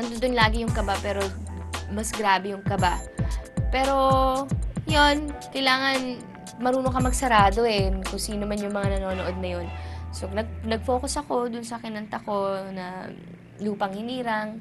nandudun lagi yung kaba pero mas grabe yung kaba. Pero yun, kailangan marunong ka magsarado, eh, kung sino man yung mga nanonood na yun. So nag-focus ako dun sa kinanta ko na Lupang Hinirang,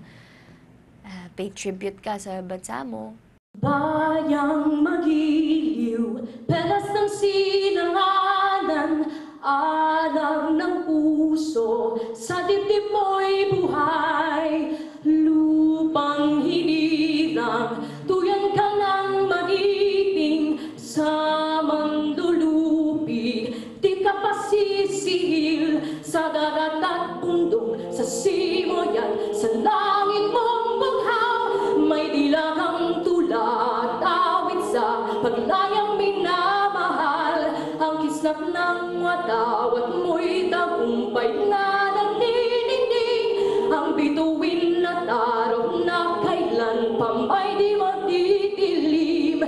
pay tribute ka sa bansa mo. Bayang magiliw, pelas ng sinangalan, alam ng puso, sa dibdib mo'y buhay. Lupang hinirang, tuyan ka ng magiting, sa mandulupig, di ka pasisihil, sa dagat at bundok, sa simoyan, sa langit mong bughaw, may dila kang tulad, awit sa paglayang minamahal, ang kisnap ng wataw at mo'y tagumpay na nagniningning, ang bituin na taraw na kailan pa may di magdidilim,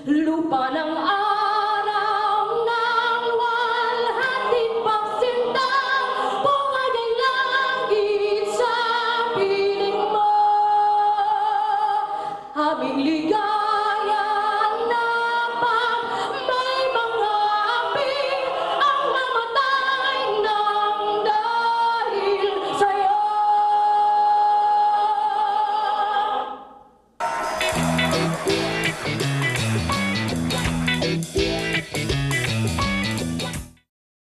lupa ng araw ng walhating pagsintang, bungad ay langit sa piling mo, aming ligaw.